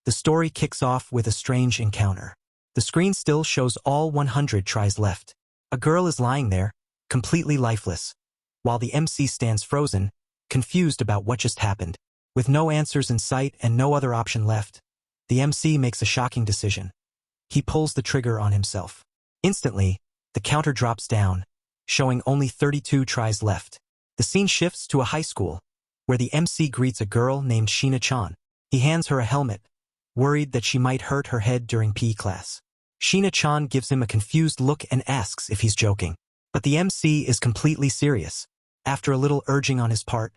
The story kicks off with a strange encounter. The screen still shows all 100 tries left. A girl is lying there, completely lifeless, while the MC stands frozen, confused about what just happened. With no answers in sight and no other option left, the MC makes a shocking decision. He pulls the trigger on himself. Instantly, the counter drops down, showing only 32 tries left. The scene shifts to a high school, where the MC greets a girl named Sheena-chan. He hands her a helmet, worried that she might hurt her head during PE class. Sheena-chan gives him a confused look and asks if he's joking. But the MC is completely serious. After a little urging on his part,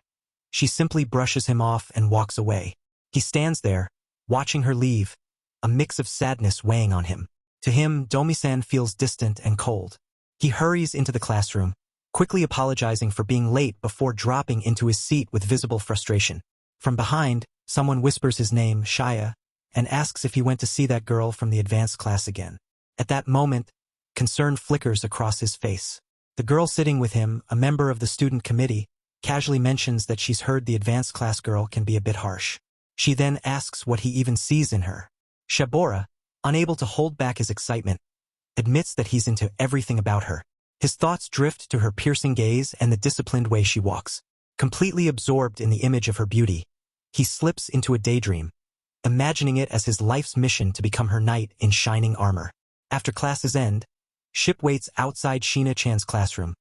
she simply brushes him off and walks away. He stands there, watching her leave, a mix of sadness weighing on him. To him, Domi-san feels distant and cold. He hurries into the classroom, quickly apologizing for being late before dropping into his seat with visible frustration. From behind, someone whispers his name, Shia, and asks if he went to see that girl from the advanced class again. At that moment, concern flickers across his face. The girl sitting with him, a member of the student committee, casually mentions that she's heard the advanced class girl can be a bit harsh. She then asks what he even sees in her. Shabora, unable to hold back his excitement, admits that he's into everything about her. His thoughts drift to her piercing gaze and the disciplined way she walks. Completely absorbed in the image of her beauty, he slips into a daydream, imagining it as his life's mission to become her knight in shining armor. After classes end, Ship waits outside Sheena-chan's classroom.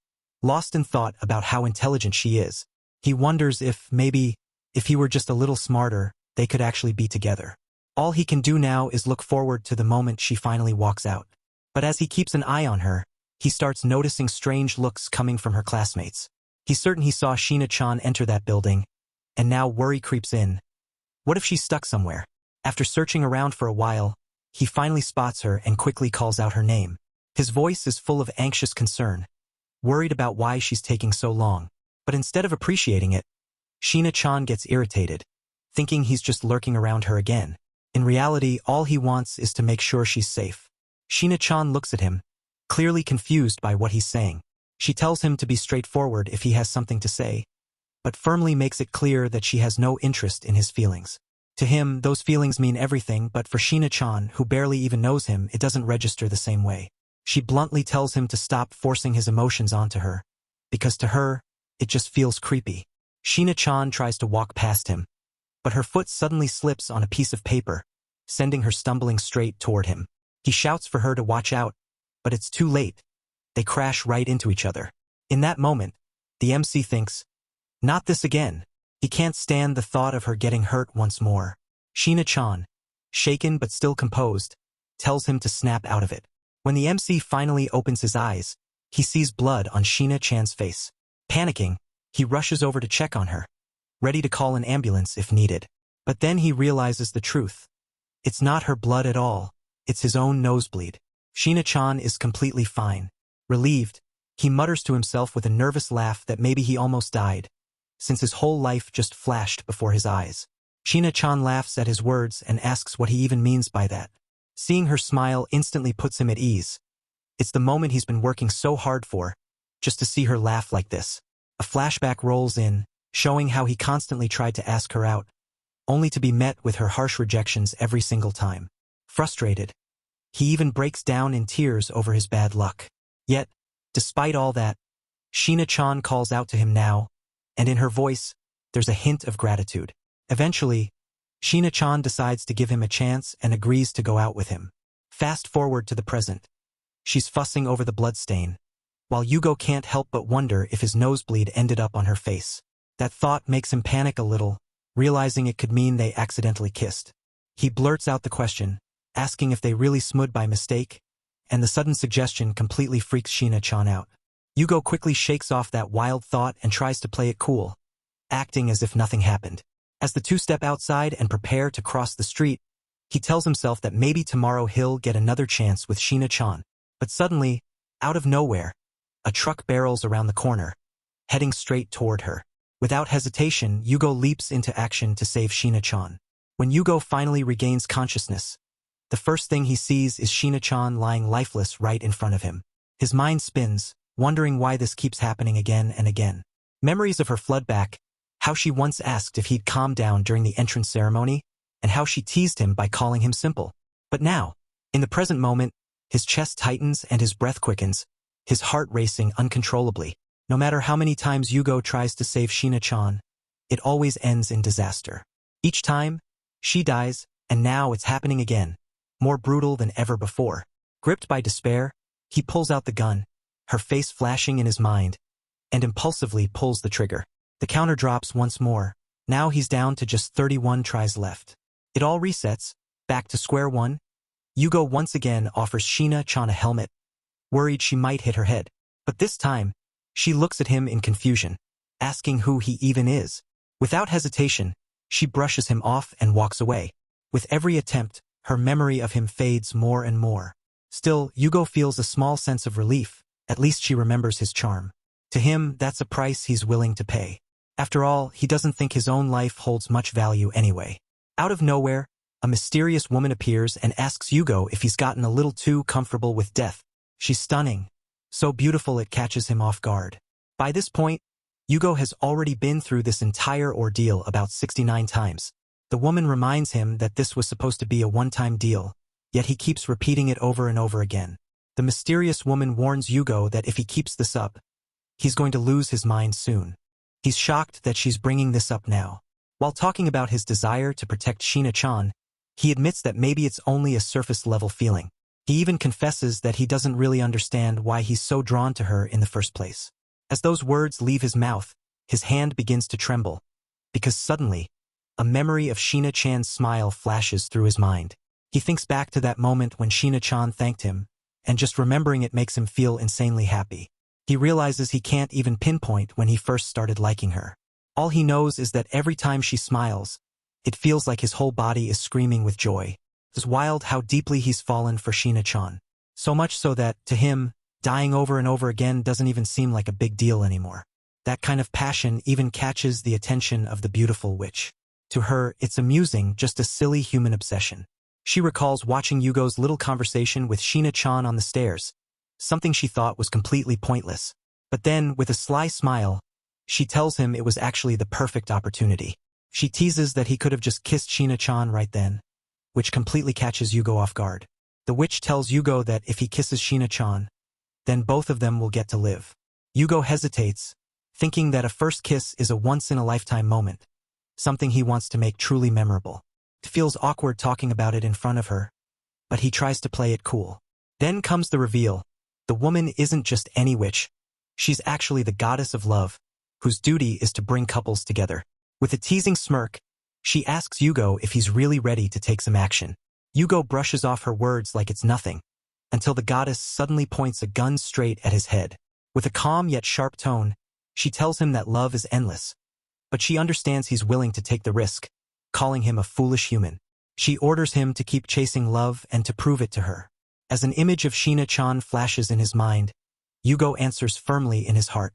Lost in thought about how intelligent she is, he wonders if he were just a little smarter, they could actually be together. All he can do now is look forward to the moment she finally walks out. But as he keeps an eye on her, he starts noticing strange looks coming from her classmates. He's certain he saw Sheena-chan enter that building, and now worry creeps in. What if she's stuck somewhere? After searching around for a while, he finally spots her and quickly calls out her name. His voice is full of anxious concern, worried about why she's taking so long. But instead of appreciating it, Sheena-chan gets irritated, thinking he's just lurking around her again. In reality, all he wants is to make sure she's safe. Sheena-chan looks at him, clearly confused by what he's saying. She tells him to be straightforward if he has something to say, but firmly makes it clear that she has no interest in his feelings. To him, those feelings mean everything, but for Sheena-chan, who barely even knows him, it doesn't register the same way. She bluntly tells him to stop forcing his emotions onto her, because to her, it just feels creepy. Sheena-chan tries to walk past him, but her foot suddenly slips on a piece of paper, sending her stumbling straight toward him. He shouts for her to watch out, but it's too late. They crash right into each other. In that moment, the MC thinks, not this again. He can't stand the thought of her getting hurt once more. Sheena-chan, shaken but still composed, tells him to snap out of it. When the MC finally opens his eyes, he sees blood on Sheena-chan's face. Panicking, he rushes over to check on her, ready to call an ambulance if needed. But then he realizes the truth. It's not her blood at all, it's his own nosebleed. Sheena-chan is completely fine. Relieved, he mutters to himself with a nervous laugh that maybe he almost died, since his whole life just flashed before his eyes. Sheena-chan laughs at his words and asks what he even means by that. Seeing her smile instantly puts him at ease. It's the moment he's been working so hard for, just to see her laugh like this. A flashback rolls in, showing how he constantly tried to ask her out, only to be met with her harsh rejections every single time. Frustrated, he even breaks down in tears over his bad luck. Yet, despite all that, Sheena-chan calls out to him now, and in her voice, there's a hint of gratitude. Eventually, Sheena-chan decides to give him a chance and agrees to go out with him. Fast forward to the present. She's fussing over the bloodstain, while Yugo can't help but wonder if his nosebleed ended up on her face. That thought makes him panic a little, realizing it could mean they accidentally kissed. He blurts out the question, asking if they really smudged by mistake, and the sudden suggestion completely freaks Sheena-chan out. Yugo quickly shakes off that wild thought and tries to play it cool, acting as if nothing happened. As the two step outside and prepare to cross the street, he tells himself that maybe tomorrow he'll get another chance with Sheena-chan. But suddenly, out of nowhere, a truck barrels around the corner, heading straight toward her. Without hesitation, Yugo leaps into action to save Sheena-chan. When Yugo finally regains consciousness, the first thing he sees is Sheena-chan lying lifeless right in front of him. His mind spins, wondering why this keeps happening again and again. Memories of her flood back, how she once asked if he'd calm down during the entrance ceremony, and how she teased him by calling him simple. But now, in the present moment, his chest tightens and his breath quickens, his heart racing uncontrollably. No matter how many times Yugo tries to save Shina-chan, it always ends in disaster. Each time, she dies, and now it's happening again, more brutal than ever before. Gripped by despair, he pulls out the gun, her face flashing in his mind, and impulsively pulls the trigger. The counter drops once more. Now he's down to just 31 tries left. It all resets, back to square one. Yugo once again offers Shina-chan a helmet, worried she might hit her head. But this time, she looks at him in confusion, asking who he even is. Without hesitation, she brushes him off and walks away. With every attempt, her memory of him fades more and more. Still, Yugo feels a small sense of relief. At least she remembers his charm. To him, that's a price he's willing to pay. After all, he doesn't think his own life holds much value anyway. Out of nowhere, a mysterious woman appears and asks Yugo if he's gotten a little too comfortable with death. She's stunning, so beautiful it catches him off guard. By this point, Yugo has already been through this entire ordeal about 69 times. The woman reminds him that this was supposed to be a one-time deal, yet he keeps repeating it over and over again. The mysterious woman warns Yugo that if he keeps this up, he's going to lose his mind soon. He's shocked that she's bringing this up now. While talking about his desire to protect Shina-chan, he admits that maybe it's only a surface-level feeling. He even confesses that he doesn't really understand why he's so drawn to her in the first place. As those words leave his mouth, his hand begins to tremble, because suddenly, a memory of Shina-chan's smile flashes through his mind. He thinks back to that moment when Shina-chan thanked him, and just remembering it makes him feel insanely happy. He realizes he can't even pinpoint when he first started liking her. All he knows is that every time she smiles, it feels like his whole body is screaming with joy. It's wild how deeply he's fallen for Shina-chan. So much so that, to him, dying over and over again doesn't even seem like a big deal anymore. That kind of passion even catches the attention of the beautiful witch. To her, it's amusing, just a silly human obsession. She recalls watching Yugo's little conversation with Shina-chan on the stairs, something she thought was completely pointless. But then, with a sly smile, she tells him it was actually the perfect opportunity. She teases that he could have just kissed Shina-chan right then, which completely catches Yugo off guard. The witch tells Yugo that if he kisses Shina-chan, then both of them will get to live. Yugo hesitates, thinking that a first kiss is a once-in-a-lifetime moment, something he wants to make truly memorable. It feels awkward talking about it in front of her, but he tries to play it cool. Then comes the reveal. The woman isn't just any witch. She's actually the goddess of love, whose duty is to bring couples together. With a teasing smirk, she asks Yugo if he's really ready to take some action. Yugo brushes off her words like it's nothing, until the goddess suddenly points a gun straight at his head. With a calm yet sharp tone, she tells him that love is endless, but she understands he's willing to take the risk, calling him a foolish human. She orders him to keep chasing love and to prove it to her. As an image of Shina-chan flashes in his mind, Yugo answers firmly in his heart.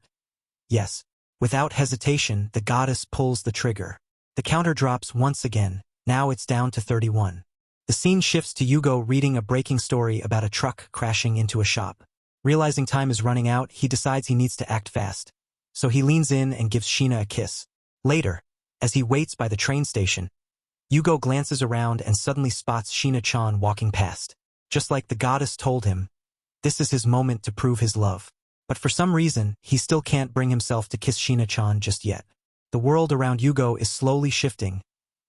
Yes. Without hesitation, the goddess pulls the trigger. The counter drops once again. Now it's down to 31. The scene shifts to Yugo reading a breaking story about a truck crashing into a shop. Realizing time is running out, he decides he needs to act fast. So he leans in and gives Shina a kiss. Later, as he waits by the train station, Yugo glances around and suddenly spots Shina-chan walking past. Just like the goddess told him, this is his moment to prove his love. But for some reason, he still can't bring himself to kiss Shina-chan just yet. The world around Yugo is slowly shifting,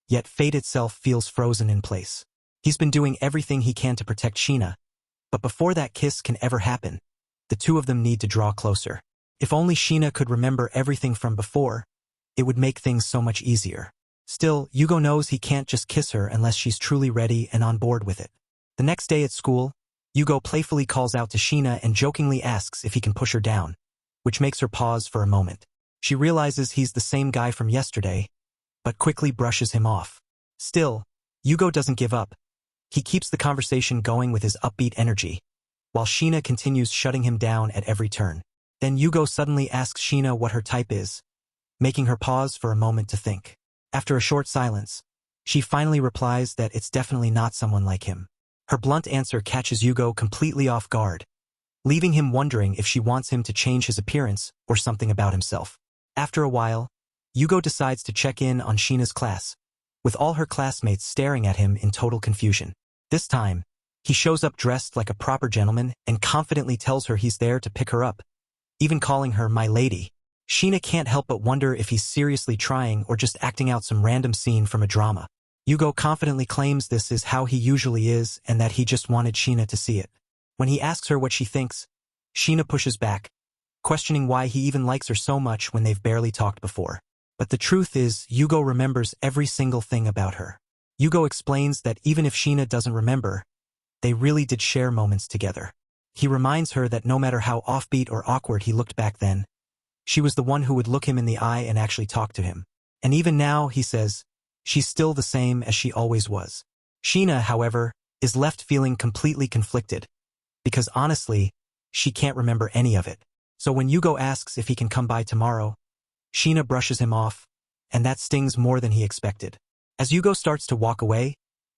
yet fate itself feels frozen in place. He's been doing everything he can to protect Shina, but before that kiss can ever happen, the two of them need to draw closer. If only Shina could remember everything from before, it would make things so much easier. Still, Yugo knows he can't just kiss her unless she's truly ready and on board with it. The next day at school, Yugo playfully calls out to Shina and jokingly asks if he can push her down, which makes her pause for a moment. She realizes he's the same guy from yesterday, but quickly brushes him off. Still, Yugo doesn't give up. He keeps the conversation going with his upbeat energy, while Shina continues shutting him down at every turn. Then Yugo suddenly asks Shina what her type is, making her pause for a moment to think. After a short silence, she finally replies that it's definitely not someone like him. Her blunt answer catches Yugo completely off guard, leaving him wondering if she wants him to change his appearance or something about himself. After a while, Yugo decides to check in on Shina's class, with all her classmates staring at him in total confusion. This time, he shows up dressed like a proper gentleman and confidently tells her he's there to pick her up, even calling her my lady. Sheena can't help but wonder if he's seriously trying or just acting out some random scene from a drama. Yugo confidently claims this is how he usually is and that he just wanted Sheena to see it. When he asks her what she thinks, Sheena pushes back, questioning why he even likes her so much when they've barely talked before. But the truth is, Yugo remembers every single thing about her. Yugo explains that even if Sheena doesn't remember, they really did share moments together. He reminds her that no matter how offbeat or awkward he looked back then, she was the one who would look him in the eye and actually talk to him. And even now, he says, she's still the same as she always was. Sheena, however, is left feeling completely conflicted, because honestly, she can't remember any of it. So when Yugo asks if he can come by tomorrow, Sheena brushes him off, and that stings more than he expected. As Yugo starts to walk away,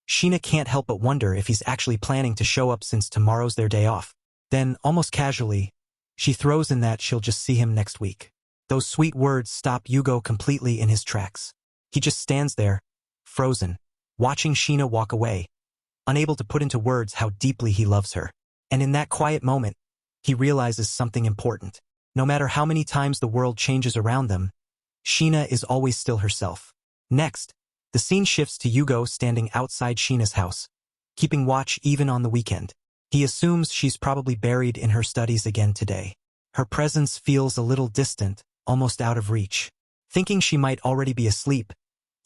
Sheena can't help but wonder if he's actually planning to show up since tomorrow's their day off. Then, almost casually, she throws in that she'll just see him next week. Those sweet words stop Yugo completely in his tracks. He just stands there, frozen, watching Sheena walk away, unable to put into words how deeply he loves her. And in that quiet moment, he realizes something important. No matter how many times the world changes around them, Sheena is always still herself. Next, the scene shifts to Yugo standing outside Sheena's house, keeping watch even on the weekend. He assumes she's probably buried in her studies again today. Her presence feels a little distant, almost out of reach. Thinking she might already be asleep,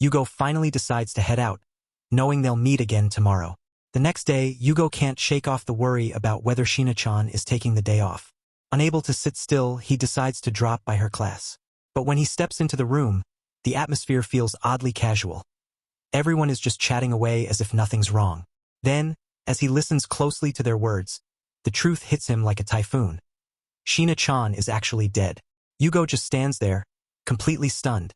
Yugo finally decides to head out, knowing they'll meet again tomorrow. The next day, Yugo can't shake off the worry about whether Sheena-chan is taking the day off. Unable to sit still, he decides to drop by her class. But when he steps into the room, the atmosphere feels oddly casual. Everyone is just chatting away as if nothing's wrong. Then, as he listens closely to their words, the truth hits him like a typhoon. Sheena-chan is actually dead. Yugo just stands there, completely stunned,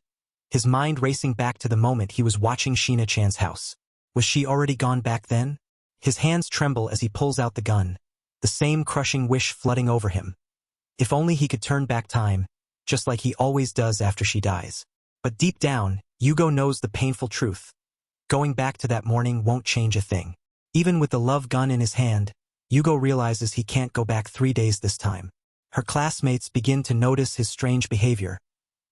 his mind racing back to the moment he was watching Sheena-chan's house. Was she already gone back then? His hands tremble as he pulls out the gun, the same crushing wish flooding over him. If only he could turn back time, just like he always does after she dies. But deep down, Yugo knows the painful truth. Going back to that morning won't change a thing. Even with the love gun in his hand, Yugo realizes he can't go back 3 days this time. Her classmates begin to notice his strange behavior,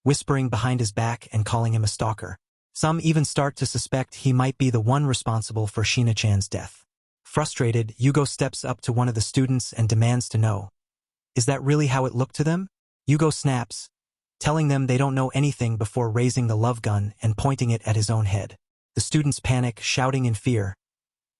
whispering behind his back and calling him a stalker. Some even start to suspect he might be the one responsible for Sheena-chan's death. Frustrated, Yugo steps up to one of the students and demands to know, is that really how it looked to them? Yugo snaps, telling them they don't know anything before raising the love gun and pointing it at his own head. The students panic, shouting in fear,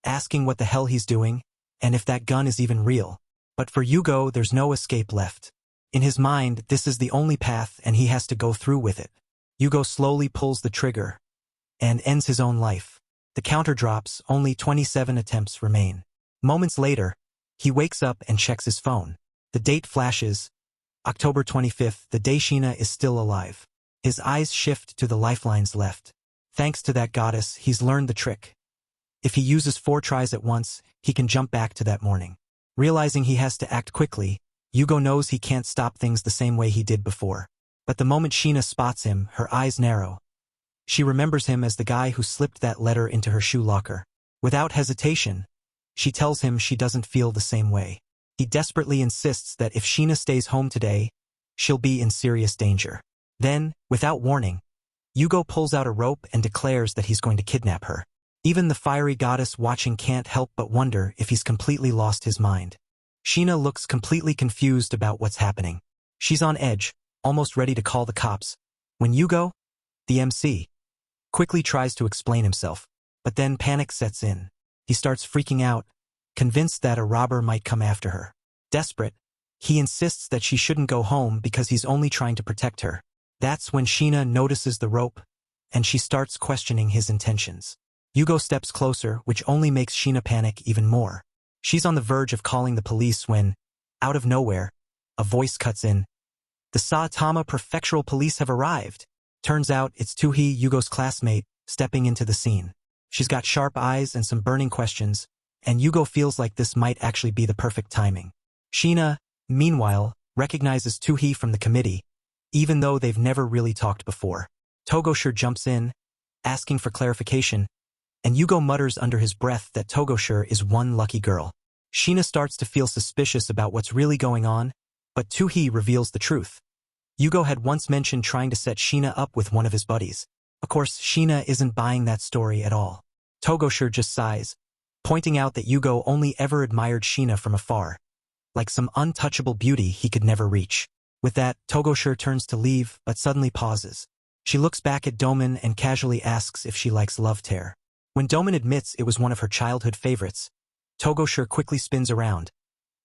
asking what the hell he's doing, and if that gun is even real. But for Yugo, there's no escape left. In his mind, this is the only path and he has to go through with it. Yugo slowly pulls the trigger and ends his own life. The counter drops, only 27 attempts remain. Moments later, he wakes up and checks his phone. The date flashes, October 25th, the day Sheena is still alive. His eyes shift to the lifelines left. Thanks to that goddess, he's learned the trick. If he uses 4 tries at once, he can jump back to that morning. Realizing he has to act quickly, Yugo knows he can't stop things the same way he did before. But the moment Sheena spots him, her eyes narrow. She remembers him as the guy who slipped that letter into her shoe locker. Without hesitation, she tells him she doesn't feel the same way. He desperately insists that if Sheena stays home today, she'll be in serious danger. Then, without warning, Yugo pulls out a rope and declares that he's going to kidnap her. Even the fiery goddess watching can't help but wonder if he's completely lost his mind. Sheena looks completely confused about what's happening. She's on edge, almost ready to call the cops, when Yugo, the MC, quickly tries to explain himself. But then panic sets in. He starts freaking out, convinced that a robber might come after her. Desperate, he insists that she shouldn't go home because he's only trying to protect her. That's when Sheena notices the rope, and she starts questioning his intentions. Yugo steps closer, which only makes Sheena panic even more. She's on the verge of calling the police when, out of nowhere, a voice cuts in. The Saitama Prefectural Police have arrived. Turns out it's Tuhi, Yugo's classmate, stepping into the scene. She's got sharp eyes and some burning questions, and Yugo feels like this might actually be the perfect timing. Sheena, meanwhile, recognizes Tuhi from the committee, even though they've never really talked before. Togoshir jumps in, asking for clarification, and Yugo mutters under his breath that Togoshir is one lucky girl. Sheena starts to feel suspicious about what's really going on, but Toohee reveals the truth. Yugo had once mentioned trying to set Sheena up with one of his buddies. Of course, Sheena isn't buying that story at all. Togoshir just sighs, pointing out that Yugo only ever admired Sheena from afar, like some untouchable beauty he could never reach. With that, Togoshir turns to leave, but suddenly pauses. She looks back at Doman and casually asks if she likes Love Tear. When Doman admits it was one of her childhood favorites, Togoshir quickly spins around,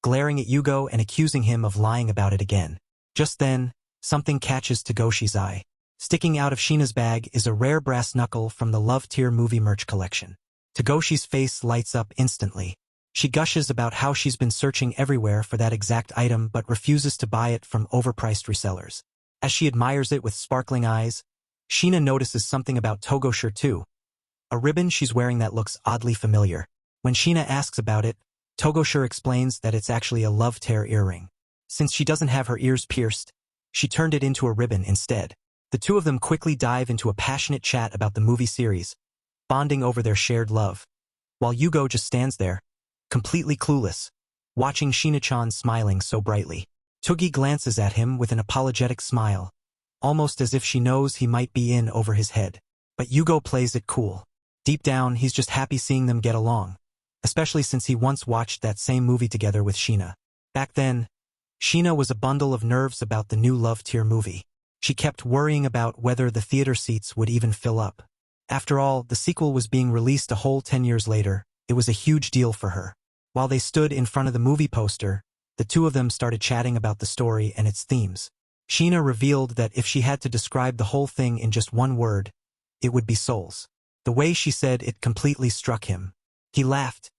glaring at Yugo and accusing him of lying about it again. Just then, something catches Togoshi's eye. Sticking out of Sheena's bag is a rare brass knuckle from the Love Tear movie merch collection. Togoshi's face lights up instantly. She gushes about how she's been searching everywhere for that exact item but refuses to buy it from overpriced resellers. As she admires it with sparkling eyes, Sheena notices something about Togoshir too. A ribbon she's wearing that looks oddly familiar. When Sheena asks about it, Togoshir explains that it's actually a Love Tear earring. Since she doesn't have her ears pierced, she turned it into a ribbon instead. The two of them quickly dive into a passionate chat about the movie series, bonding over their shared love, while Yugo just stands there, completely clueless, watching Sheena-chan smiling so brightly. Toogie glances at him with an apologetic smile, almost as if she knows he might be in over his head. But Yugo plays it cool. Deep down, he's just happy seeing them get along, especially since he once watched that same movie together with Sheena. Back then, Sheena was a bundle of nerves about the new Love Tear movie. She kept worrying about whether the theater seats would even fill up. After all, the sequel was being released a whole 10 years later. It was a huge deal for her. While they stood in front of the movie poster, the two of them started chatting about the story and its themes. Sheena revealed that if she had to describe the whole thing in just one word, it would be souls. The way she said it completely struck him. He laughed,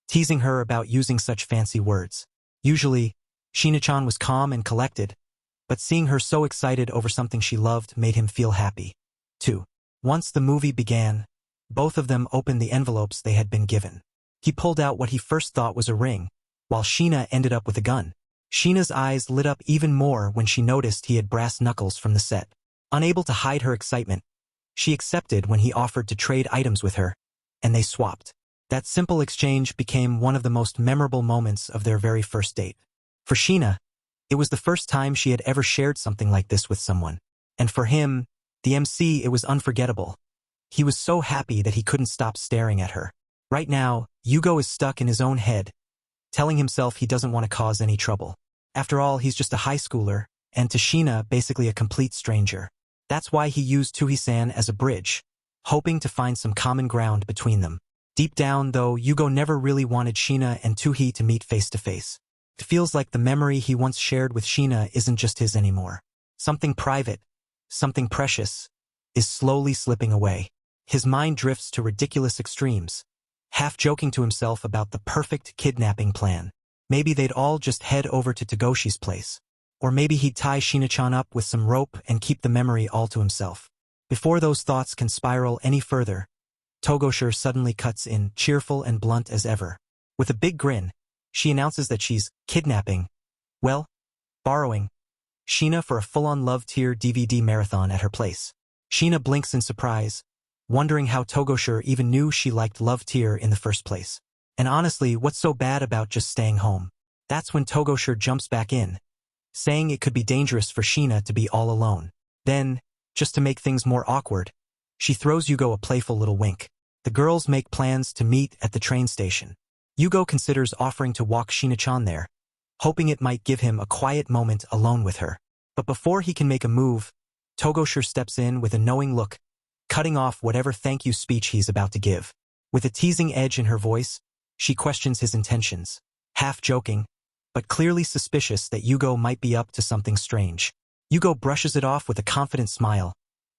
teasing her about using such fancy words. Usually, Sheena-chan was calm and collected, but seeing her so excited over something she loved made him feel happy, too. Once the movie began, both of them opened the envelopes they had been given. He pulled out what he first thought was a ring, while Sheena ended up with a gun. Sheena's eyes lit up even more when she noticed he had brass knuckles from the set. Unable to hide her excitement, she accepted when he offered to trade items with her, and they swapped. That simple exchange became one of the most memorable moments of their very first date. For Sheena, it was the first time she had ever shared something like this with someone. And for him, the MC, it was unforgettable. He was so happy that he couldn't stop staring at her. Right now, Yugo is stuck in his own head, telling himself he doesn't want to cause any trouble. After all, he's just a high schooler, and to Sheena, basically a complete stranger. That's why he used Toohee-san as a bridge, hoping to find some common ground between them. Deep down, though, Yugo never really wanted Sheena and Toohee to meet face to face. It feels like the memory he once shared with Sheena isn't just his anymore. Something private, something precious, is slowly slipping away. His mind drifts to ridiculous extremes, half joking to himself about the perfect kidnapping plan. Maybe they'd all just head over to Togoshi's place. Or maybe he'd tie Sheena-chan up with some rope and keep the memory all to himself. Before those thoughts can spiral any further, Togoshir suddenly cuts in, cheerful and blunt as ever. With a big grin, she announces that she's kidnapping, borrowing, Sheena for a full-on Love Tear DVD marathon at her place. Sheena blinks in surprise, wondering how Togoshir even knew she liked Love Tear in the first place. And honestly, what's so bad about just staying home? That's when Togoshir jumps back in, saying it could be dangerous for Sheena to be all alone. Then, just to make things more awkward, she throws Yugo a playful little wink. The girls make plans to meet at the train station. Yugo considers offering to walk Sheena-chan there, hoping it might give him a quiet moment alone with her. But before he can make a move, Togoshir steps in with a knowing look, cutting off whatever thank you speech he's about to give. With a teasing edge in her voice, she questions his intentions, half joking, but clearly suspicious that Yugo might be up to something strange. Yugo brushes it off with a confident smile,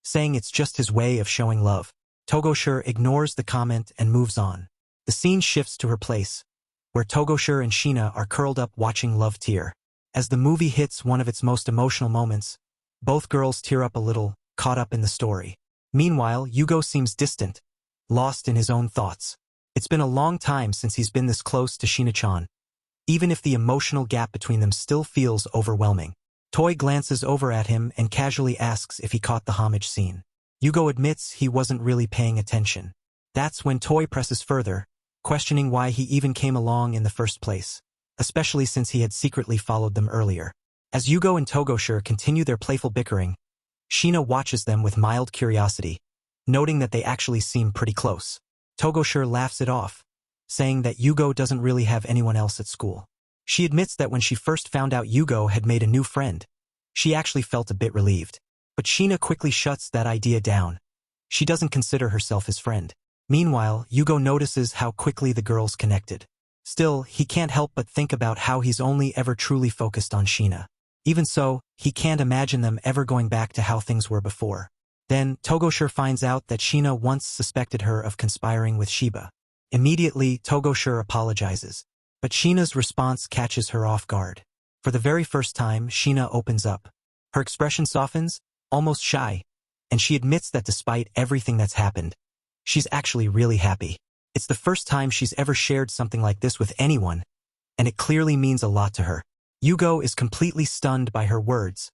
saying it's just his way of showing love. Togoshir ignores the comment and moves on. The scene shifts to her place, where Togoshir and Sheena are curled up watching Love Tear. As the movie hits one of its most emotional moments, both girls tear up a little, caught up in the story. Meanwhile, Yugo seems distant, lost in his own thoughts. It's been a long time since he's been this close to Sheena-chan, even if the emotional gap between them still feels overwhelming. Toy glances over at him and casually asks if he caught the homage scene. Yugo admits he wasn't really paying attention. That's when Toy presses further, questioning why he even came along in the first place, especially since he had secretly followed them earlier. As Yugo and Togoshir continue their playful bickering, Sheena watches them with mild curiosity, noting that they actually seem pretty close. Togoshir laughs it off, saying that Yugo doesn't really have anyone else at school. She admits that when she first found out Yugo had made a new friend, she actually felt a bit relieved. But Sheena quickly shuts that idea down. She doesn't consider herself his friend. Meanwhile, Yugo notices how quickly the girls connected. Still, he can't help but think about how he's only ever truly focused on Sheena. Even so, he can't imagine them ever going back to how things were before. Then, Togoshir finds out that Sheena once suspected her of conspiring with Shiba. Immediately, Togoshir apologizes, but Sheena's response catches her off guard. For the very first time, Sheena opens up. Her expression softens, almost shy, and she admits that despite everything that's happened, she's actually really happy. It's the first time she's ever shared something like this with anyone, and it clearly means a lot to her. Yugo is completely stunned by her words,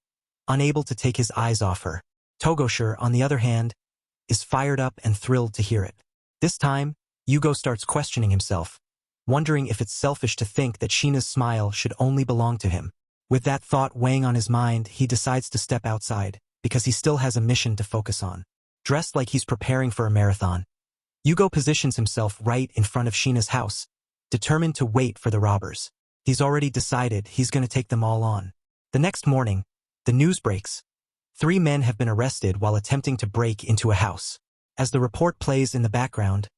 unable to take his eyes off her. Togoshir, on the other hand, is fired up and thrilled to hear it. This time, Yugo starts questioning himself, wondering if it's selfish to think that Sheena's smile should only belong to him. With that thought weighing on his mind, he decides to step outside, because he still has a mission to focus on. Dressed like he's preparing for a marathon, Yugo positions himself right in front of Sheena's house, determined to wait for the robbers. He's already decided he's going to take them all on. The next morning, the news breaks. 3 men have been arrested while attempting to break into a house. As the report plays in the background,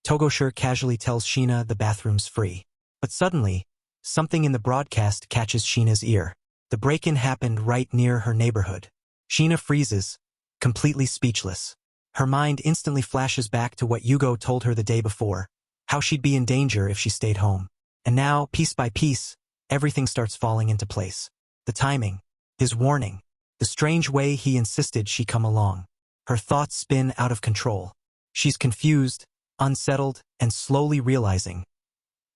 Togoshir casually tells Sheena the bathroom's free. But suddenly, something in the broadcast catches Sheena's ear. The break-in happened right near her neighborhood. Sheena freezes, completely speechless. Her mind instantly flashes back to what Yugo told her the day before, how she'd be in danger if she stayed home. And now, piece by piece, everything starts falling into place. The timing, his warning, the strange way he insisted she come along. Her thoughts spin out of control. She's confused, unsettled, and slowly realizing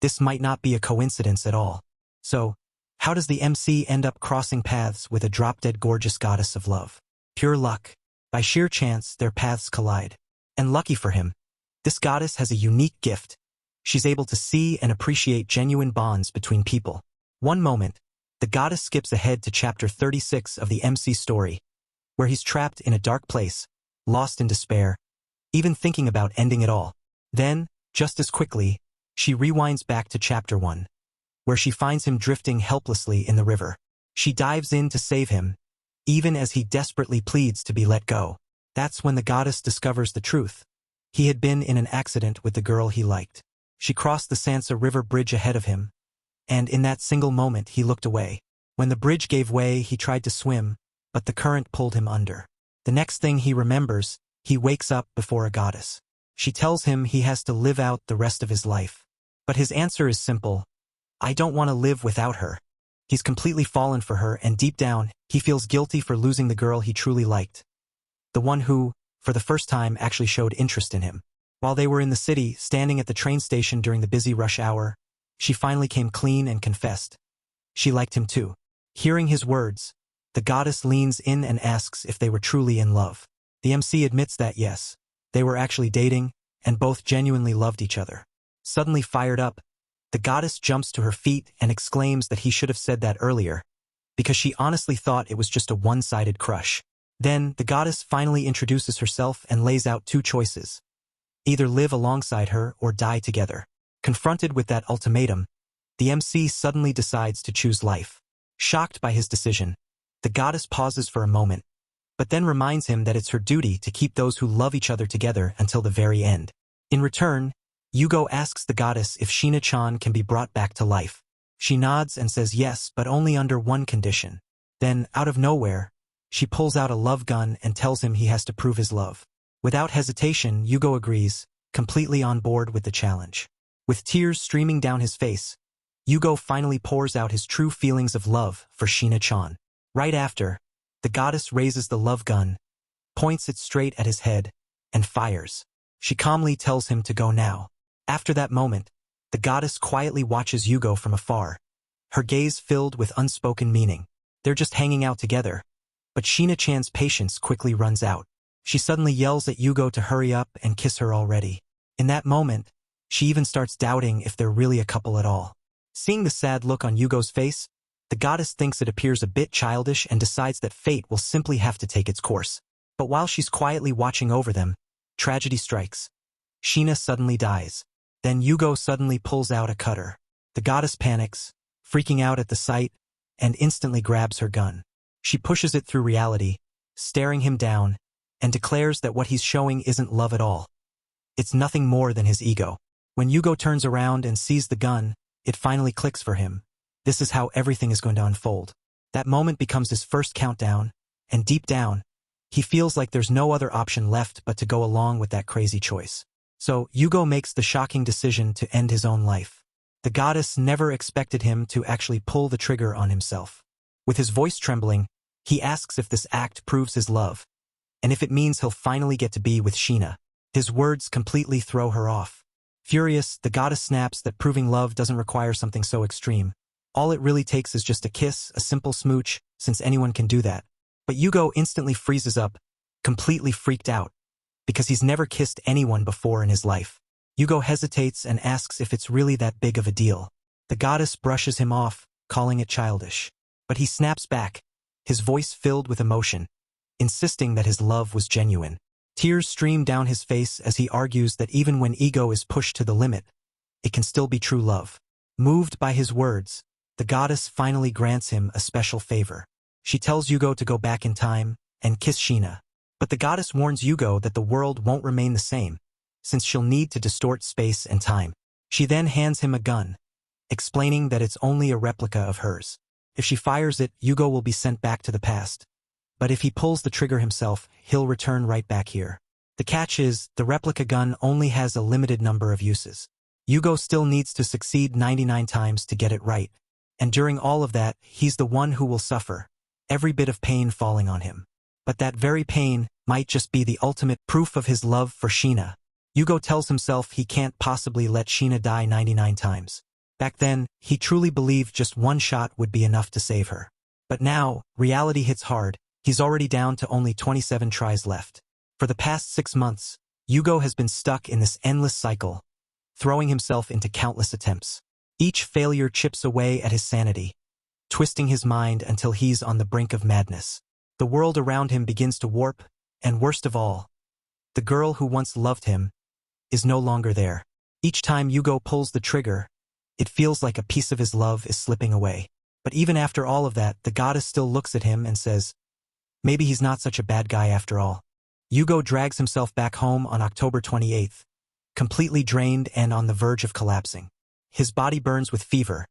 this might not be a coincidence at all. So, how does the MC end up crossing paths with a drop-dead gorgeous goddess of love? Pure luck. By sheer chance, their paths collide. And lucky for him, this goddess has a unique gift. She's able to see and appreciate genuine bonds between people. One moment, the goddess skips ahead to chapter 36 of the MC story, where he's trapped in a dark place, lost in despair, even thinking about ending it all. Then, just as quickly, she rewinds back to chapter 1, where she finds him drifting helplessly in the river. She dives in to save him, even as he desperately pleads to be let go. That's when the goddess discovers the truth. He had been in an accident with the girl he liked. She crossed the Sansa River bridge ahead of him, and in that single moment he looked away. When the bridge gave way, he tried to swim, but the current pulled him under. The next thing he remembers, he wakes up before a goddess. She tells him he has to live out the rest of his life. But his answer is simple: I don't want to live without her. He's completely fallen for her, and deep down, he feels guilty for losing the girl he truly liked. The one who, for the first time, actually showed interest in him. While they were in the city, standing at the train station during the busy rush hour, she finally came clean and confessed. She liked him too. Hearing his words, the goddess leans in and asks if they were truly in love. The MC admits that yes, they were actually dating, and both genuinely loved each other. Suddenly fired up, the goddess jumps to her feet and exclaims that he should have said that earlier, because she honestly thought it was just a one-sided crush. Then, the goddess finally introduces herself and lays out 2 choices: either live alongside her or die together. Confronted with that ultimatum, the MC suddenly decides to choose life. Shocked by his decision, the goddess pauses for a moment, but then reminds him that it's her duty to keep those who love each other together until the very end. In return, Yugo asks the goddess if Sheena-chan can be brought back to life. She nods and says yes, but only under one condition. Then, out of nowhere, she pulls out a love gun and tells him he has to prove his love. Without hesitation, Yugo agrees, completely on board with the challenge. With tears streaming down his face, Yugo finally pours out his true feelings of love for Sheena-chan. Right after, the goddess raises the love gun, points it straight at his head, and fires. She calmly tells him to go now. After that moment, the goddess quietly watches Yugo from afar, her gaze filled with unspoken meaning. They're just hanging out together, but Sheena-chan's patience quickly runs out. She suddenly yells at Yugo to hurry up and kiss her already. In that moment, she even starts doubting if they're really a couple at all. Seeing the sad look on Yugo's face, the goddess thinks it appears a bit childish and decides that fate will simply have to take its course. But while she's quietly watching over them, tragedy strikes. Sheena suddenly dies. Then Yugo suddenly pulls out a cutter. The goddess panics, freaking out at the sight, and instantly grabs her gun. She pushes it through reality, staring him down, and declares that what he's showing isn't love at all. It's nothing more than his ego. When Yugo turns around and sees the gun, it finally clicks for him. This is how everything is going to unfold. That moment becomes his first countdown, and deep down, he feels like there's no other option left but to go along with that crazy choice. So, Yugo makes the shocking decision to end his own life. The goddess never expected him to actually pull the trigger on himself. With his voice trembling, he asks if this act proves his love, and if it means he'll finally get to be with Sheena. His words completely throw her off. Furious, the goddess snaps that proving love doesn't require something so extreme. All it really takes is just a kiss, a simple smooch, since anyone can do that. But Yugo instantly freezes up, completely freaked out, because he's never kissed anyone before in his life. Yugo hesitates and asks if it's really that big of a deal. The goddess brushes him off, calling it childish. But he snaps back, his voice filled with emotion, insisting that his love was genuine. Tears stream down his face as he argues that even when ego is pushed to the limit, it can still be true love. Moved by his words, the goddess finally grants him a special favor. She tells Yugo to go back in time and kiss Sheena. But the goddess warns Yugo that the world won't remain the same, since she'll need to distort space and time. She then hands him a gun, explaining that it's only a replica of hers. If she fires it, Yugo will be sent back to the past. But if he pulls the trigger himself, he'll return right back here. The catch is, the replica gun only has a limited number of uses. Yugo still needs to succeed 99 times to get it right. And during all of that, he's the one who will suffer, every bit of pain falling on him. But that very pain might just be the ultimate proof of his love for Sheena. Yugo tells himself he can't possibly let Sheena die 99 times. Back then, he truly believed just one shot would be enough to save her. But now, reality hits hard. He's already down to only 27 tries left. For the past 6 months, Yugo has been stuck in this endless cycle, throwing himself into countless attempts. Each failure chips away at his sanity, twisting his mind until he's on the brink of madness. The world around him begins to warp, and worst of all, the girl who once loved him is no longer there. Each time Yugo pulls the trigger, it feels like a piece of his love is slipping away. But even after all of that, the goddess still looks at him and says, maybe he's not such a bad guy after all. Yugo drags himself back home on October 28th, completely drained and on the verge of collapsing. His body burns with fever.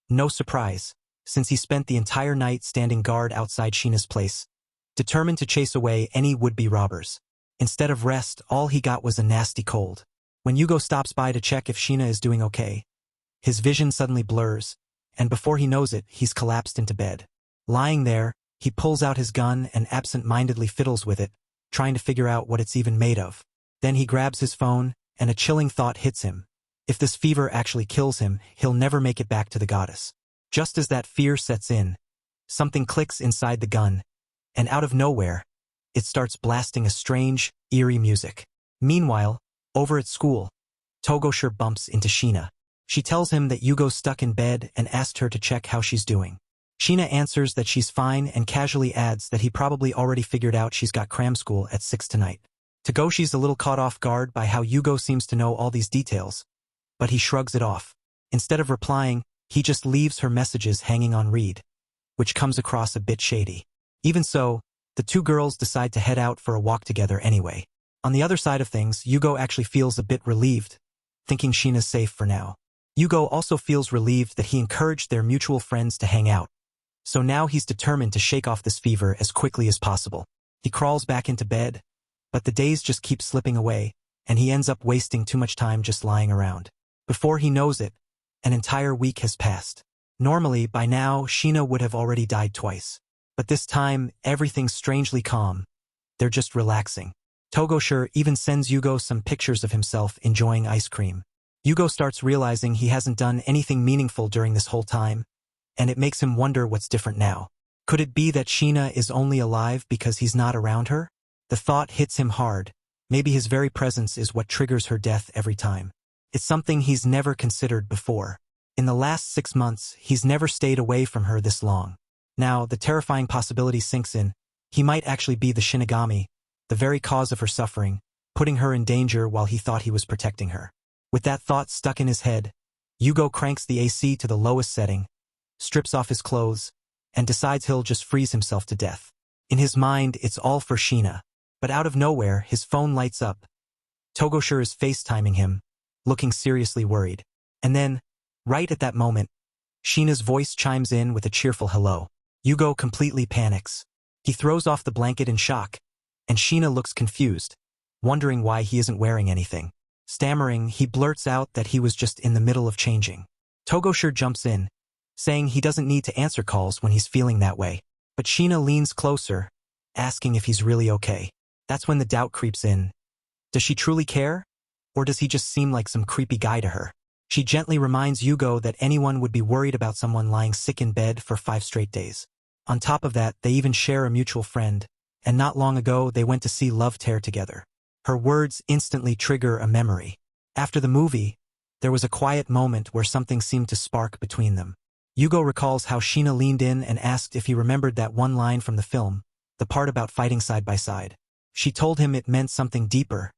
No surprise, since he spent the entire night standing guard outside Sheena's place, determined to chase away any would-be robbers. Instead of rest, all he got was a nasty cold. When Yugo stops by to check if Sheena is doing okay, his vision suddenly blurs, and before he knows it, he's collapsed into bed. Lying there, he pulls out his gun and absent-mindedly fiddles with it, trying to figure out what it's even made of. Then he grabs his phone, and a chilling thought hits him. If this fever actually kills him, he'll never make it back to the goddess. Just as that fear sets in, something clicks inside the gun, and out of nowhere, it starts blasting a strange, eerie music. Meanwhile, over at school, Togoshir bumps into Sheena. She tells him that Yugo's stuck in bed and asked her to check how she's doing. Sheena answers that she's fine and casually adds that he probably already figured out she's got cram school at 6 tonight. Togoshi's a little caught off guard by how Yugo seems to know all these details, but he shrugs it off. Instead of replying, he just leaves her messages hanging on read, which comes across a bit shady. Even so, the two girls decide to head out for a walk together anyway. On the other side of things, Yugo actually feels a bit relieved, thinking Sheena's safe for now. Yugo also feels relieved that he encouraged their mutual friends to hang out, so now he's determined to shake off this fever as quickly as possible. He crawls back into bed, but the days just keep slipping away, and he ends up wasting too much time just lying around. Before he knows it, an entire week has passed. Normally, by now, Sheena would have already died twice. But this time, everything's strangely calm. They're just relaxing. Togoshir even sends Yugo some pictures of himself enjoying ice cream. Yugo starts realizing he hasn't done anything meaningful during this whole time, and it makes him wonder what's different now. Could it be that Sheena is only alive because he's not around her? The thought hits him hard. Maybe his very presence is what triggers her death every time. It's something he's never considered before. In the last 6 months, he's never stayed away from her this long. Now, the terrifying possibility sinks in. He might actually be the Shinigami, the very cause of her suffering, putting her in danger while he thought he was protecting her. With that thought stuck in his head, Yugo cranks the AC to the lowest setting, strips off his clothes, and decides he'll just freeze himself to death. In his mind, it's all for Sheena. But out of nowhere, his phone lights up. Togoshir is FaceTiming him, looking seriously worried. And then, right at that moment, Sheena's voice chimes in with a cheerful hello. Yugo completely panics. He throws off the blanket in shock, and Sheena looks confused, wondering why he isn't wearing anything. Stammering, he blurts out that he was just in the middle of changing. Togoshir jumps in, saying he doesn't need to answer calls when he's feeling that way. But Sheena leans closer, asking if he's really okay. That's when the doubt creeps in. Does she truly care? Or does he just seem like some creepy guy to her? She gently reminds Yugo that anyone would be worried about someone lying sick in bed for 5 straight days. On top of that, they even share a mutual friend, and not long ago they went to see Love Tear together. Her words instantly trigger a memory. After the movie, there was a quiet moment where something seemed to spark between them. Yugo recalls how Sheena leaned in and asked if he remembered that one line from the film, the part about fighting side by side. She told him it meant something deeper,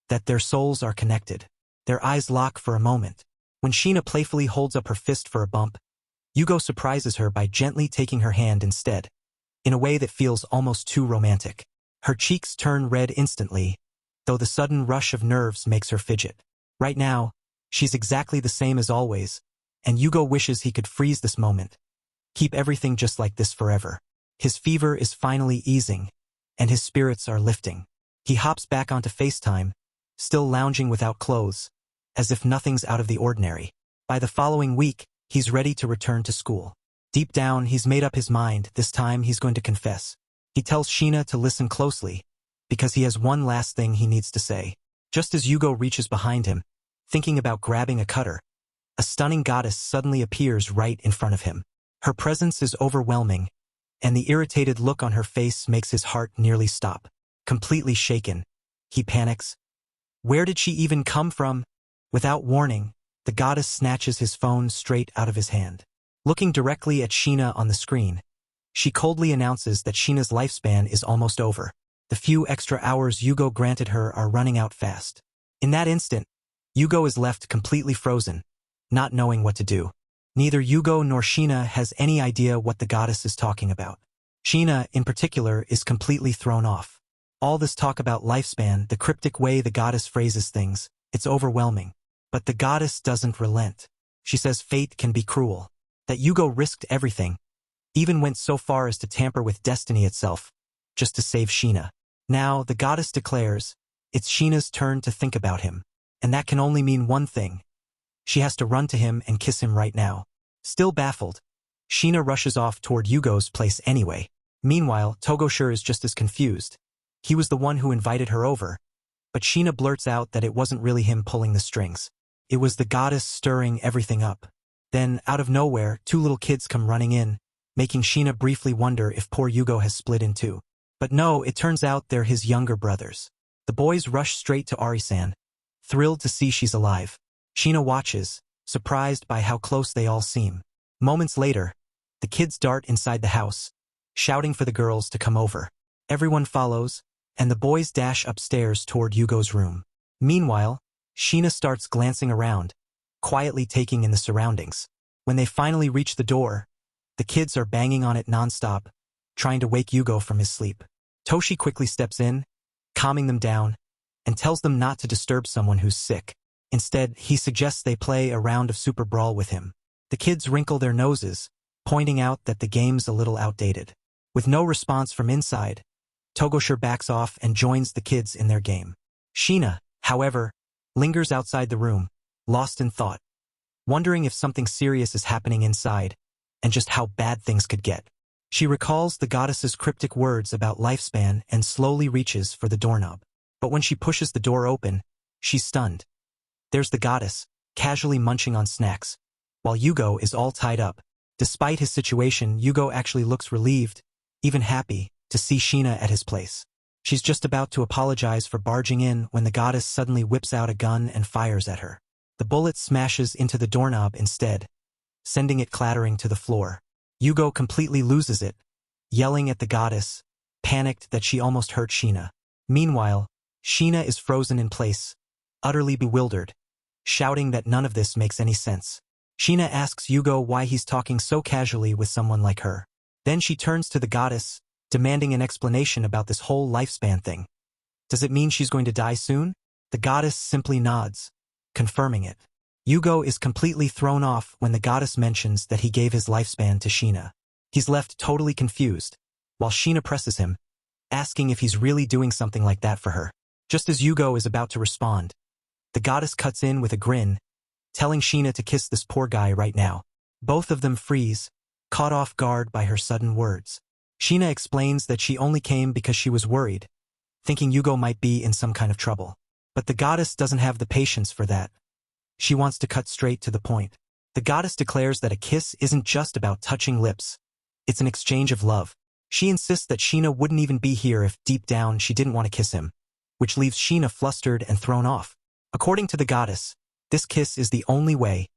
that their souls are connected. Their eyes lock for a moment. When Sheena playfully holds up her fist for a bump, Yugo surprises her by gently taking her hand instead, in a way that feels almost too romantic. Her cheeks turn red instantly, though the sudden rush of nerves makes her fidget. Right now, she's exactly the same as always, and Yugo wishes he could freeze this moment. Keep everything just like this forever. His fever is finally easing, and his spirits are lifting. He hops back onto FaceTime, still lounging without clothes, as if nothing's out of the ordinary. By the following week, he's ready to return to school. Deep down, he's made up his mind. This time, he's going to confess. He tells Sheena to listen closely, because he has one last thing he needs to say. Just as Yugo reaches behind him, thinking about grabbing a cutter, a stunning goddess suddenly appears right in front of him. Her presence is overwhelming, and the irritated look on her face makes his heart nearly stop. Completely shaken, he panics. Where did she even come from? Without warning, the goddess snatches his phone straight out of his hand. Looking directly at Sheena on the screen, she coldly announces that Sheena's lifespan is almost over. The few extra hours Yugo granted her are running out fast. In that instant, Yugo is left completely frozen, not knowing what to do. Neither Yugo nor Sheena has any idea what the goddess is talking about. Sheena, in particular, is completely thrown off. All this talk about lifespan, the cryptic way the goddess phrases things, it's overwhelming. But the goddess doesn't relent. She says fate can be cruel. That Yugo risked everything, even went so far as to tamper with destiny itself, just to save Sheena. Now, the goddess declares, it's Sheena's turn to think about him. And that can only mean one thing. She has to run to him and kiss him right now. Still baffled, Sheena rushes off toward Yugo's place anyway. Meanwhile, Togoshir is just as confused. He was the one who invited her over, but Sheena blurts out that it wasn't really him pulling the strings. It was the goddess stirring everything up. Then, out of nowhere, 2 little kids come running in, making Sheena briefly wonder if poor Yugo has split in two. But no, it turns out they're his younger brothers. The boys rush straight to Ari-san, thrilled to see she's alive. Sheena watches, surprised by how close they all seem. Moments later, the kids dart inside the house, shouting for the girls to come over. Everyone follows, and the boys dash upstairs toward Yugo's room. Meanwhile, Sheena starts glancing around, quietly taking in the surroundings. When they finally reach the door, the kids are banging on it nonstop, trying to wake Yugo from his sleep. Toshi quickly steps in, calming them down, and tells them not to disturb someone who's sick. Instead, he suggests they play a round of Super Brawl with him. The kids wrinkle their noses, pointing out that the game's a little outdated. With no response from inside, Togoshir backs off and joins the kids in their game. Sheena, however, lingers outside the room, lost in thought, wondering if something serious is happening inside, and just how bad things could get. She recalls the goddess's cryptic words about lifespan and slowly reaches for the doorknob. But when she pushes the door open, she's stunned. There's the goddess, casually munching on snacks, while Yugo is all tied up. Despite his situation, Yugo actually looks relieved, even happy, to see Sheena at his place. She's just about to apologize for barging in when the goddess suddenly whips out a gun and fires at her. The bullet smashes into the doorknob instead, sending it clattering to the floor. Yugo completely loses it, yelling at the goddess, panicked that she almost hurt Sheena. Meanwhile, Sheena is frozen in place, utterly bewildered, shouting that none of this makes any sense. Sheena asks Yugo why he's talking so casually with someone like her. Then she turns to the goddess, demanding an explanation about this whole lifespan thing. Does it mean she's going to die soon? The goddess simply nods, confirming it. Yugo is completely thrown off when the goddess mentions that he gave his lifespan to Sheena. He's left totally confused, while Sheena presses him, asking if he's really doing something like that for her. Just as Yugo is about to respond, the goddess cuts in with a grin, telling Sheena to kiss this poor guy right now. Both of them freeze, caught off guard by her sudden words. Sheena explains that she only came because she was worried, thinking Yugo might be in some kind of trouble. But the goddess doesn't have the patience for that. She wants to cut straight to the point. The goddess declares that a kiss isn't just about touching lips. It's an exchange of love. She insists that Sheena wouldn't even be here if deep down she didn't want to kiss him, which leaves Sheena flustered and thrown off. According to the goddess, this kiss is the only way,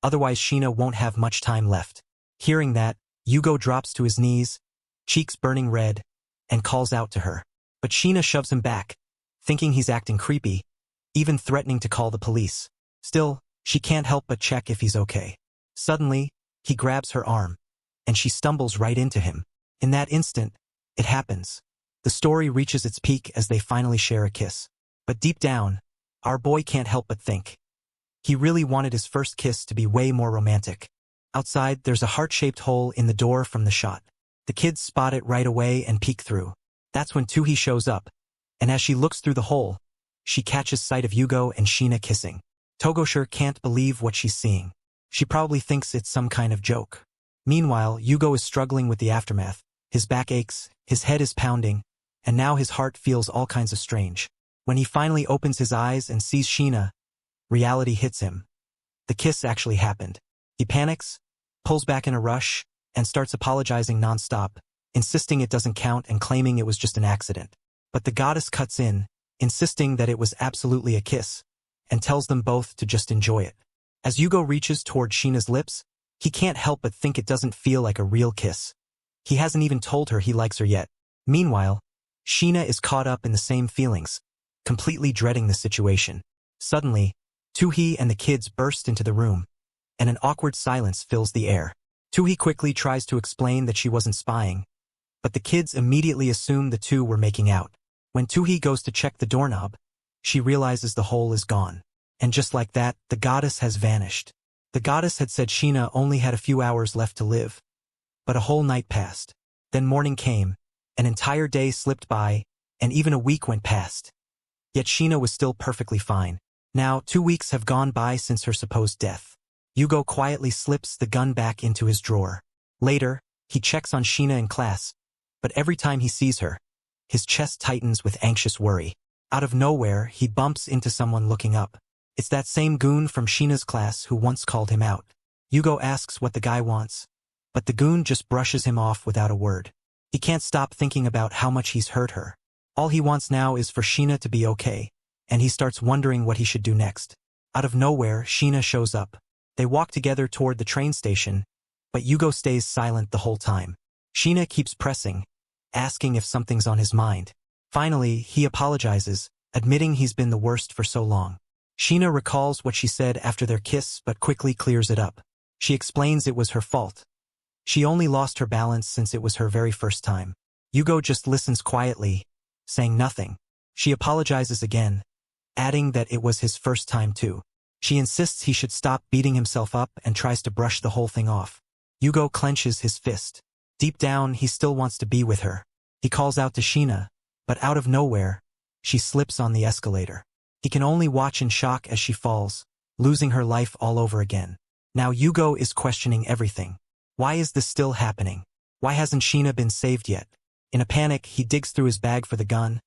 otherwise Sheena won't have much time left. Hearing that, Yugo drops to his knees, cheeks burning red, and calls out to her. But Sheena shoves him back, thinking he's acting creepy, even threatening to call the police. Still, she can't help but check if he's okay. Suddenly, he grabs her arm, and she stumbles right into him. In that instant, it happens. The story reaches its peak as they finally share a kiss. But deep down, our boy can't help but think. He really wanted his first kiss to be way more romantic. Outside, there's a heart-shaped hole in the door from the shot. The kids spot it right away and peek through. That's when Toohee shows up, and as she looks through the hole, she catches sight of Yugo and Sheena kissing. Togoshir can't believe what she's seeing. She probably thinks it's some kind of joke. Meanwhile, Yugo is struggling with the aftermath. His back aches, his head is pounding, and now his heart feels all kinds of strange. When he finally opens his eyes and sees Sheena, reality hits him. The kiss actually happened. He panics, pulls back in a rush, and starts apologizing nonstop, insisting it doesn't count and claiming it was just an accident. But the goddess cuts in, insisting that it was absolutely a kiss, and tells them both to just enjoy it. As Yugo reaches toward Sheena's lips, he can't help but think it doesn't feel like a real kiss. He hasn't even told her he likes her yet. Meanwhile, Sheena is caught up in the same feelings, completely dreading the situation. Suddenly, Toohee and the kids burst into the room, and an awkward silence fills the air. Toohee quickly tries to explain that she wasn't spying, but the kids immediately assume the two were making out. When Toohee goes to check the doorknob, she realizes the hole is gone. And just like that, the goddess has vanished. The goddess had said Sheena only had a few hours left to live. But a whole night passed. Then morning came, an entire day slipped by, and even a week went past. Yet Sheena was still perfectly fine. Now, 2 weeks have gone by since her supposed death. Yugo quietly slips the gun back into his drawer. Later, he checks on Sheena in class, but every time he sees her, his chest tightens with anxious worry. Out of nowhere, he bumps into someone looking up. It's that same goon from Sheena's class who once called him out. Yugo asks what the guy wants, but the goon just brushes him off without a word. He can't stop thinking about how much he's hurt her. All he wants now is for Sheena to be okay, and he starts wondering what he should do next. Out of nowhere, Sheena shows up. They walk together toward the train station, but Yugo stays silent the whole time. Sheena keeps pressing, asking if something's on his mind. Finally, he apologizes, admitting he's been the worst for so long. Sheena recalls what she said after their kiss but quickly clears it up. She explains it was her fault. She only lost her balance since it was her very first time. Yugo just listens quietly, saying nothing. She apologizes again, adding that it was his first time too. She insists he should stop beating himself up and tries to brush the whole thing off. Yugo clenches his fist. Deep down, he still wants to be with her. He calls out to Sheena, but out of nowhere, she slips on the escalator. He can only watch in shock as she falls, losing her life all over again. Now Yugo is questioning everything. Why is this still happening? Why hasn't Sheena been saved yet? In a panic, he digs through his bag for the gun,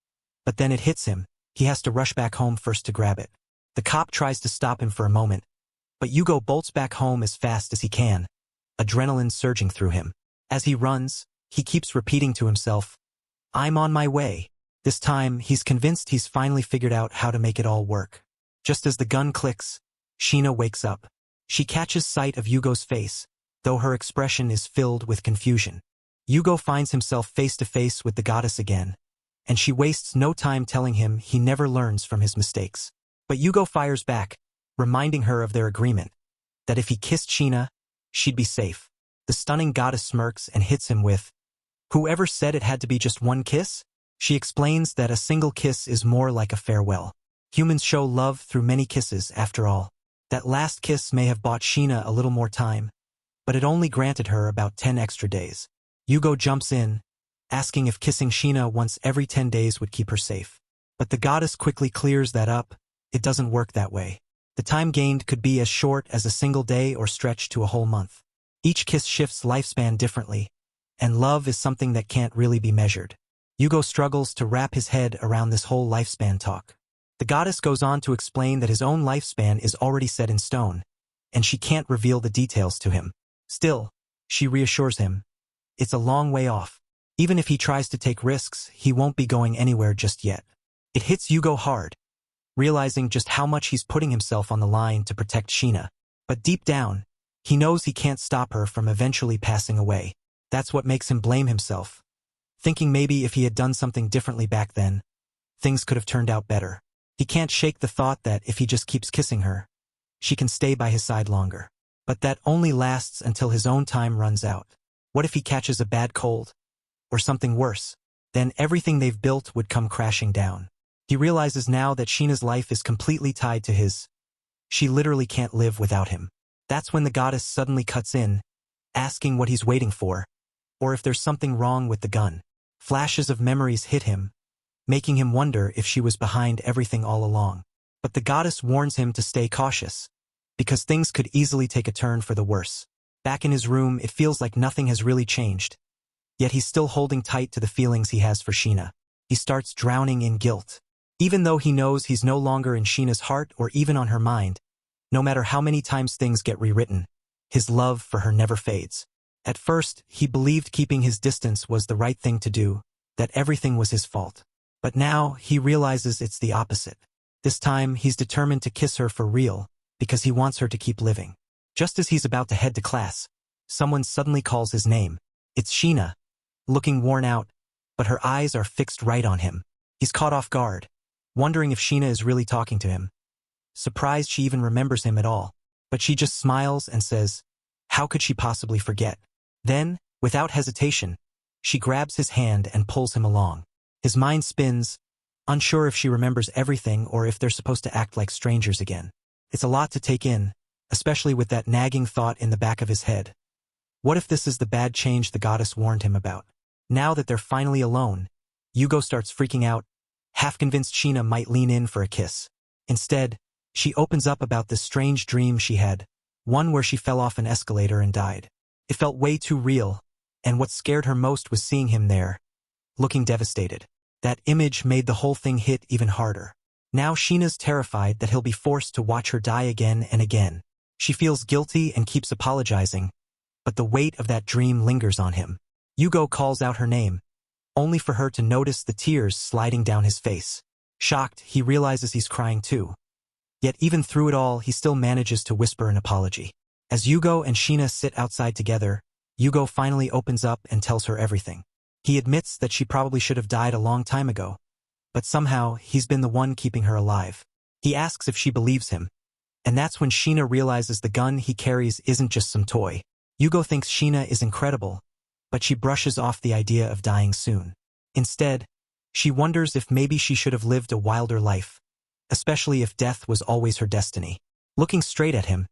but then it hits him. He has to rush back home first to grab it. The cop tries to stop him for a moment, but Yugo bolts back home as fast as he can, adrenaline surging through him. As he runs, he keeps repeating to himself, "I'm on my way. This time, he's convinced he's finally figured out how to make it all work. Just as the gun clicks, Sheena wakes up. She catches sight of Yugo's face, though her expression is filled with confusion. Yugo finds himself face to face with the goddess again, and she wastes no time telling him he never learns from his mistakes. But Yugo fires back, reminding her of their agreement, that if he kissed Sheena, she'd be safe. The stunning goddess smirks and hits him with, "Whoever said it had to be just one kiss?" She explains that a single kiss is more like a farewell. Humans show love through many kisses, after all. That last kiss may have bought Sheena a little more time, but it only granted her about 10 extra days. Yugo jumps in, asking if kissing Sheena once every 10 days would keep her safe. But the goddess quickly clears that up. It doesn't work that way. The time gained could be as short as a single day or stretch to a whole month. Each kiss shifts lifespan differently, and love is something that can't really be measured. Yugo struggles to wrap his head around this whole lifespan talk. The goddess goes on to explain that his own lifespan is already set in stone, and she can't reveal the details to him. Still, she reassures him, it's a long way off. Even if he tries to take risks, he won't be going anywhere just yet. It hits Yugo hard, realizing just how much he's putting himself on the line to protect Sheena. But deep down, he knows he can't stop her from eventually passing away. That's what makes him blame himself, thinking maybe if he had done something differently back then, things could have turned out better. He can't shake the thought that if he just keeps kissing her, she can stay by his side longer. But that only lasts until his own time runs out. What if he catches a bad cold? Or something worse? Then everything they've built would come crashing down. He realizes now that Sheena's life is completely tied to his. She literally can't live without him. That's when the goddess suddenly cuts in, asking what he's waiting for, or if there's something wrong with the gun. Flashes of memories hit him, making him wonder if she was behind everything all along. But the goddess warns him to stay cautious, because things could easily take a turn for the worse. Back in his room, it feels like nothing has really changed, yet he's still holding tight to the feelings he has for Sheena. He starts drowning in guilt. Even though he knows he's no longer in Sheena's heart or even on her mind, no matter how many times things get rewritten, his love for her never fades. At first, he believed keeping his distance was the right thing to do, that everything was his fault. But now, he realizes it's the opposite. This time, he's determined to kiss her for real, because he wants her to keep living. Just as he's about to head to class, someone suddenly calls his name. It's Sheena, looking worn out, but her eyes are fixed right on him. He's caught off guard, wondering if Sheena is really talking to him. Surprised she even remembers him at all, but she just smiles and says, how could she possibly forget? Then, without hesitation, she grabs his hand and pulls him along. His mind spins, unsure if she remembers everything or if they're supposed to act like strangers again. It's a lot to take in, especially with that nagging thought in the back of his head. What if this is the bad change the goddess warned him about? Now that they're finally alone, Yugo starts freaking out, half convinced Sheena might lean in for a kiss. Instead, she opens up about this strange dream she had, one where she fell off an escalator and died. It felt way too real, and what scared her most was seeing him there, looking devastated. That image made the whole thing hit even harder. Now Sheena's terrified that he'll be forced to watch her die again and again. She feels guilty and keeps apologizing, but the weight of that dream lingers on him. Yugo calls out her name, only for her to notice the tears sliding down his face. Shocked, he realizes he's crying too. Yet even through it all, he still manages to whisper an apology. As Yugo and Sheena sit outside together, Yugo finally opens up and tells her everything. He admits that she probably should have died a long time ago, but somehow he's been the one keeping her alive. He asks if she believes him, and that's when Sheena realizes the gun he carries isn't just some toy. Yugo thinks Sheena is incredible, but she brushes off the idea of dying soon. Instead, she wonders if maybe she should have lived a wilder life, especially if death was always her destiny. Looking straight at him,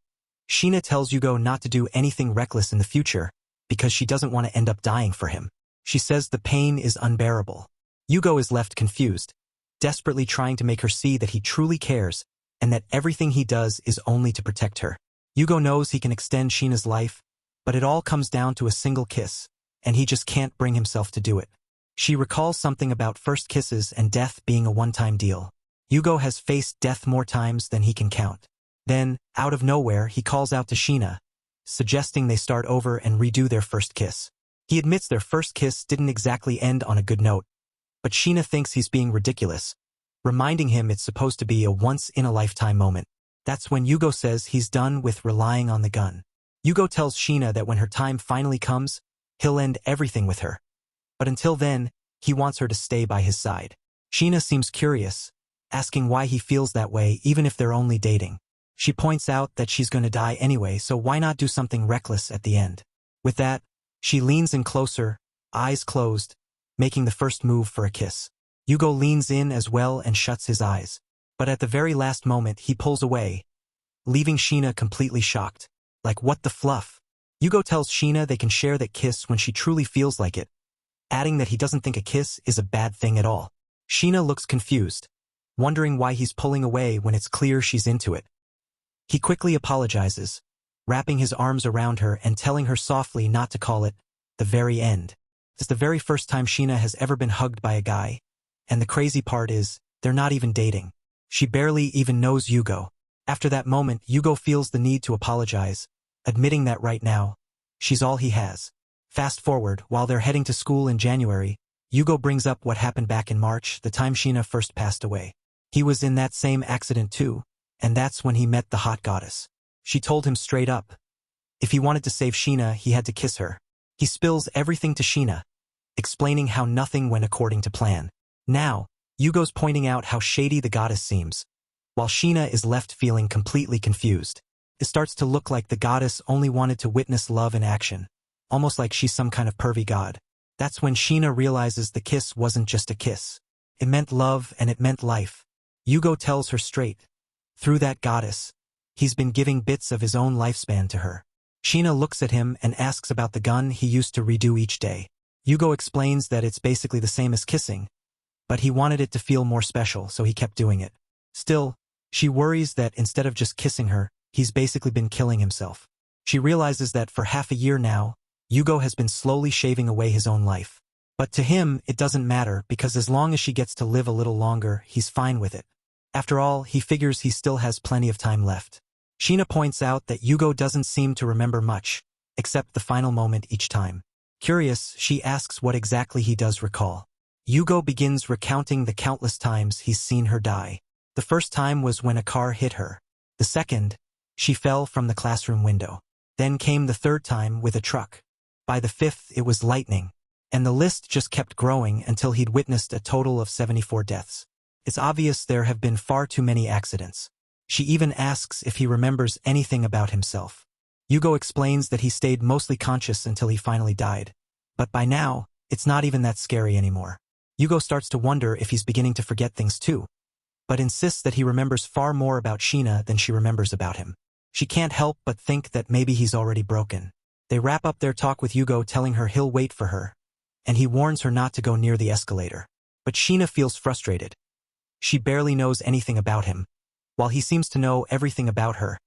Sheena tells Yugo not to do anything reckless in the future because she doesn't want to end up dying for him. She says the pain is unbearable. Yugo is left confused, desperately trying to make her see that he truly cares and that everything he does is only to protect her. Yugo knows he can extend Sheena's life, but it all comes down to a single kiss, and he just can't bring himself to do it. She recalls something about first kisses and death being a one-time deal. Yugo has faced death more times than he can count. Then, out of nowhere, he calls out to Sheena, suggesting they start over and redo their first kiss. He admits their first kiss didn't exactly end on a good note, but Sheena thinks he's being ridiculous, reminding him it's supposed to be a once-in-a-lifetime moment. That's when Yugo says he's done with relying on the gun. Yugo tells Sheena that when her time finally comes, he'll end everything with her. But until then, he wants her to stay by his side. Sheena seems curious, asking why he feels that way even if they're only dating. She points out that she's going to die anyway, so why not do something reckless at the end? With that, she leans in closer, eyes closed, making the first move for a kiss. Yugo leans in as well and shuts his eyes. But at the very last moment he pulls away, leaving Sheena completely shocked. Like, what the fluff? Yugo tells Sheena they can share that kiss when she truly feels like it, adding that he doesn't think a kiss is a bad thing at all. Sheena looks confused, wondering why he's pulling away when it's clear she's into it. He quickly apologizes, wrapping his arms around her and telling her softly not to call it the very end. It's the very first time Sheena has ever been hugged by a guy, and the crazy part is, they're not even dating. She barely even knows Yugo. After that moment, Yugo feels the need to apologize, admitting that right now, she's all he has. Fast forward, while they're heading to school in January, Yugo brings up what happened back in March, the time Sheena first passed away. He was in that same accident too, and that's when he met the hot goddess. She told him straight up, if he wanted to save Sheena, he had to kiss her. He spills everything to Sheena, explaining how nothing went according to plan. Now, Yugo's pointing out how shady the goddess seems, while Sheena is left feeling completely confused. It starts to look like the goddess only wanted to witness love in action, almost like she's some kind of pervy god. That's when Sheena realizes the kiss wasn't just a kiss. It meant love and it meant life. Yugo tells her straight, through that goddess, he's been giving bits of his own lifespan to her. Sheena looks at him and asks about the gun he used to redo each day. Yugo explains that it's basically the same as kissing, but he wanted it to feel more special, so he kept doing it. Still, she worries that instead of just kissing her, he's basically been killing himself. She realizes that for half a year now, Yugo has been slowly shaving away his own life. But to him, it doesn't matter because as long as she gets to live a little longer, he's fine with it. After all, he figures he still has plenty of time left. Sheena points out that Yugo doesn't seem to remember much, except the final moment each time. Curious, she asks what exactly he does recall. Yugo begins recounting the countless times he's seen her die. The first time was when a car hit her. The second, she fell from the classroom window. Then came the third time with a truck. By the fifth, it was lightning. And the list just kept growing until he'd witnessed a total of 74 deaths. It's obvious there have been far too many accidents. She even asks if he remembers anything about himself. Yugo explains that he stayed mostly conscious until he finally died. But by now, it's not even that scary anymore. Yugo starts to wonder if he's beginning to forget things too, but insists that he remembers far more about Sheena than she remembers about him. She can't help but think that maybe he's already broken. They wrap up their talk with Yugo telling her he'll wait for her, and he warns her not to go near the escalator. But Sheena feels frustrated. She barely knows anything about him, while he seems to know everything about her,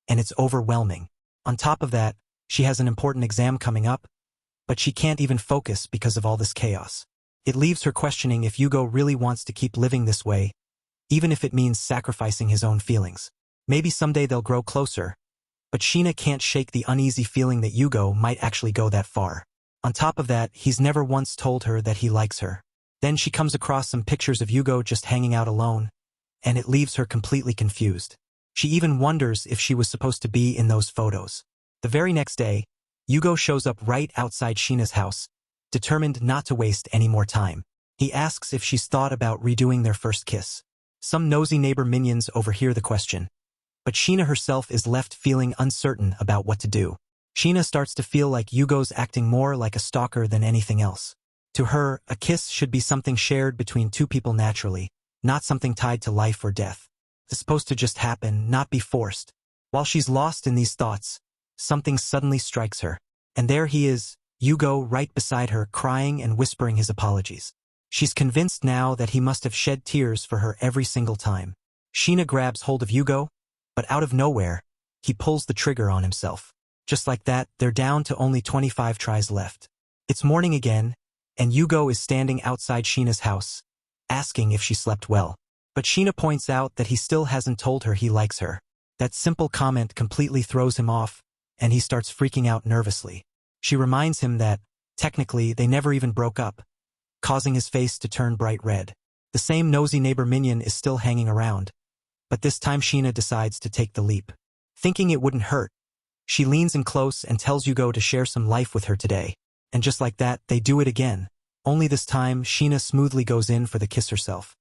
and it's overwhelming. On top of that, she has an important exam coming up, but she can't even focus because of all this chaos. It leaves her questioning if Yugo really wants to keep living this way, even if it means sacrificing his own feelings. Maybe someday they'll grow closer, but Sheena can't shake the uneasy feeling that Yugo might actually go that far. On top of that, he's never once told her that he likes her. Then she comes across some pictures of Yugo just hanging out alone, and it leaves her completely confused. She even wonders if she was supposed to be in those photos. The very next day, Yugo shows up right outside Sheena's house, determined not to waste any more time. He asks if she's thought about redoing their first kiss. Some nosy neighbor minions overhear the question, but Sheena herself is left feeling uncertain about what to do. Sheena starts to feel like Yugo's acting more like a stalker than anything else. To her, a kiss should be something shared between two people naturally, not something tied to life or death. It's supposed to just happen, not be forced. While she's lost in these thoughts, something suddenly strikes her. And there he is, Yugo right beside her, crying and whispering his apologies. She's convinced now that he must have shed tears for her every single time. Sheena grabs hold of Yugo, but out of nowhere, he pulls the trigger on himself. Just like that, they're down to only 25 tries left. It's morning again, and Yugo is standing outside Sheena's house, asking if she slept well. But Sheena points out that he still hasn't told her he likes her. That simple comment completely throws him off, and he starts freaking out nervously. She reminds him that, technically, they never even broke up, causing his face to turn bright red. The same nosy neighbor minion is still hanging around. But this time Sheena decides to take the leap. Thinking it wouldn't hurt, she leans in close and tells Yugo to share some life with her today. And just like that, they do it again. Only this time, Sheena smoothly goes in for the kiss herself.